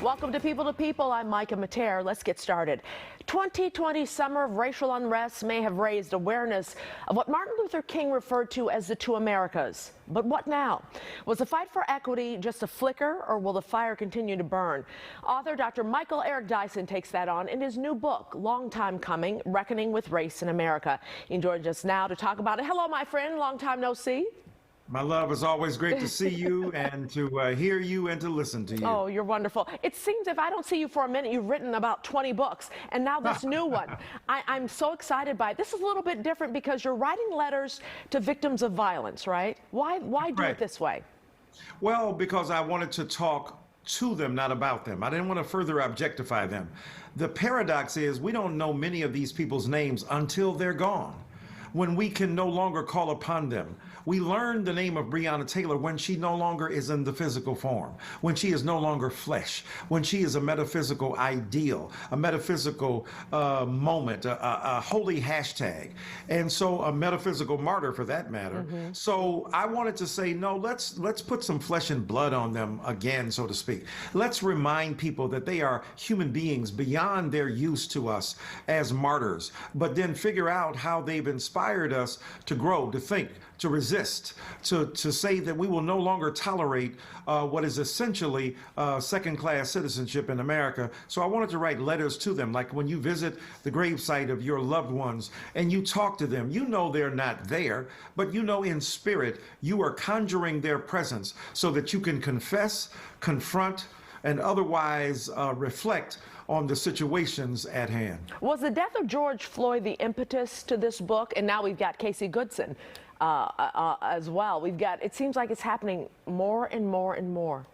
Welcome to People. I'm Micah Mater. Let's get started. 2020 summer of racial unrest may have raised awareness of what Martin Luther King referred to as the two Americas. But what now? Was the fight for equity just a flicker, or will the fire continue to burn? Author Dr. Michael Eric Dyson takes that on in his new book, Long Time Coming, Reckoning with Race in America. He joins us now to talk about it. Hello, my friend. Long time no see. My love, it's always great to see you and to hear you and to listen to you. Oh, you're wonderful. It seems if I don't see you for a minute, you've written about 20 books, and now this new one. I'm so excited by it. This is a little bit different because you're writing letters to victims of violence, right? Why do it this way? Well, because I wanted to talk to them, not about them. I didn't want to further objectify them. The paradox is we don't know many of these people's names until they're gone, when we can no longer call upon them. We learned the name of Breonna Taylor when she no longer is in the physical form, when she is no longer flesh, when she is a metaphysical ideal, a metaphysical moment, a holy hashtag, and so a metaphysical martyr for that matter. So I wanted to say, no, let's put some flesh and blood on them again, so to speak. Let's remind people that they are human beings beyond their use to us as martyrs, but then figure out how they've inspired us to grow, to think, to resist, to say that we will no longer tolerate what is essentially second-class citizenship in America. So I wanted to write letters to them, like when you visit the gravesite of your loved ones and you talk to them, you know they're not there, but you know in spirit you are conjuring their presence so that you can confess, confront, and otherwise reflect on the situations at hand. Was the death of George Floyd the impetus to this book? And now we've got Casey Goodson as well. It seems like it's happening more and more and more.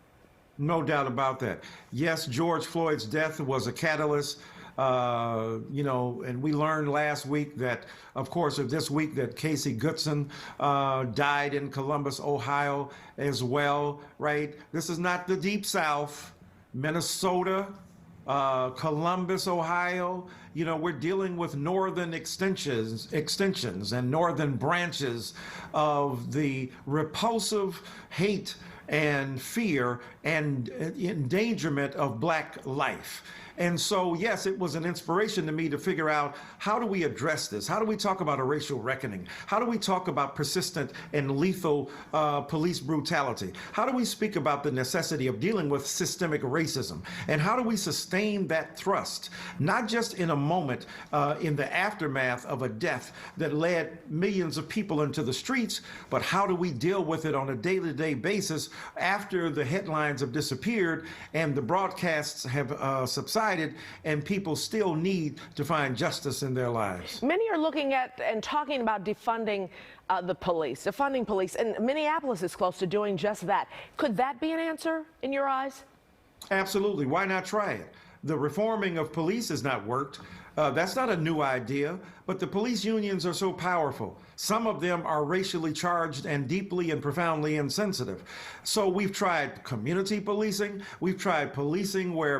No doubt about that. Yes, George Floyd's death was a catalyst. And we learned last week that, of course, this week that Casey Goodson died in Columbus, Ohio as well, right? This is not the Deep South, Minnesota, Columbus, Ohio. You know, we're dealing with northern extensions and northern branches of the repulsive hate and fear and endangerment of Black life. And so, yes, it was an inspiration to me to figure out, how do we address this? How do we talk about a racial reckoning? How do we talk about persistent and lethal police brutality? How do we speak about the necessity of dealing with systemic racism? And how do we sustain that thrust, not just in a moment in the aftermath of a death that led millions of people into the streets, but how do we deal with it on a day-to-day basis after the headlines have disappeared and the broadcasts have subsided? And people still need to find justice in their lives. Many are looking at and talking about defunding defunding police, and Minneapolis is close to doing just that. Could that be an answer in your eyes? Absolutely. Why not try it? The reforming of police has not worked. That's not a new idea, but the police unions are so powerful. Some of them are racially charged and deeply and profoundly insensitive. So we've tried community policing. We've tried policing where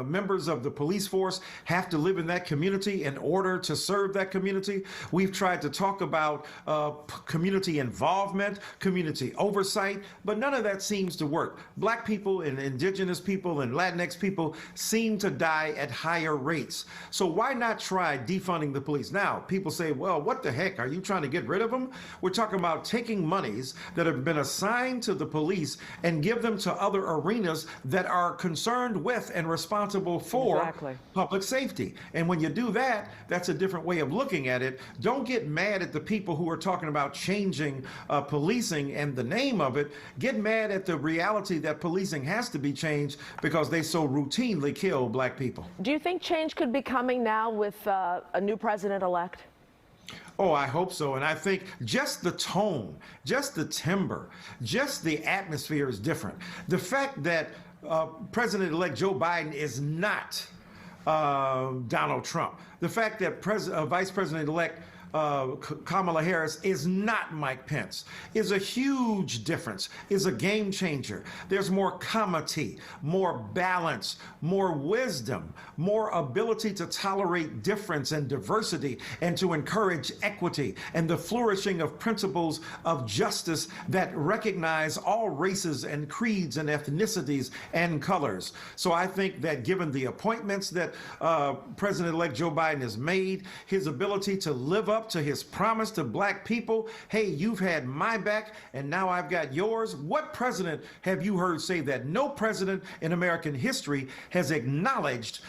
members of the police force have to live in that community in order to serve that community. We've tried to talk about community involvement, community oversight, but none of that seems to work. Black people and indigenous people and Latinx people seem to die at higher rates. So why not try defunding the police? Now, people say, well, what the heck? Are you trying to get rid of them? We're talking about taking monies that have been assigned to the police and give them to other arenas that are concerned with and responsible for public safety. And when you do that, that's a different way of looking at it. Don't get mad at the people who are talking about changing policing and the name of it. Get mad at the reality that policing has to be changed because they so routinely kill Black people. Do you think change could be coming now with a new president-elect? Oh, I hope so. And I think just the tone, just the timbre, just the atmosphere is different. The fact that President-elect Joe Biden is not Donald Trump, the fact that Vice President-elect Kamala Harris is not Mike Pence is a huge difference, is a game changer. There's more comity, more balance, more wisdom, more ability to tolerate difference and diversity and to encourage equity and the flourishing of principles of justice that recognize all races and creeds and ethnicities and colors. So I think that given the appointments that President-elect Joe Biden has made, his ability to live up to his promise to black people, hey, you've had my back and now I've got yours. What president have you heard say that? No president in American history has acknowledged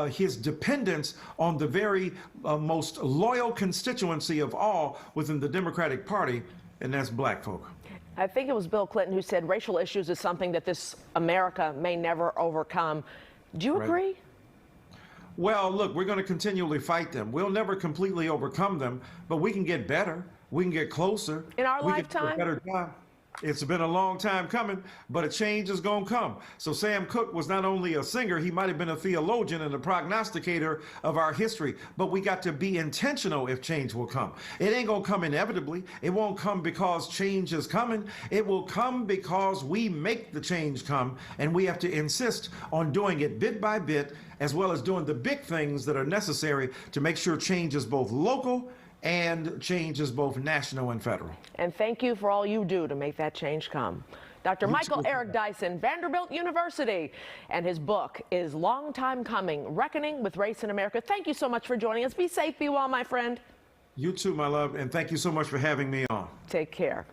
his dependence on the very most loyal constituency of all within the Democratic Party, and that's black folk. I think it was Bill Clinton who said racial issues is something that this America may never overcome. Do you agree? Well, look, we're going to continually fight them. We'll never completely overcome them, but we can get better. We can get closer. In our we lifetime? Can do a better job. It's been a long time coming, but a change is going to come. So Sam Cooke was not only a singer, he might have been a theologian and a prognosticator of our history, but we got to be intentional if change will come. It ain't going to come inevitably. It won't come because change is coming. It will come because we make the change come, and we have to insist on doing it bit by bit, as well as doing the big things that are necessary to make sure change is both local and change is both national and federal. And thank you for all you do to make that change come. Dr. Michael Eric Dyson, Vanderbilt University, and his book is Long Time Coming, Reckoning with Race in America. Thank you so much for joining us. Be safe, be well, my friend. You too, my love, and thank you so much for having me on. Take care.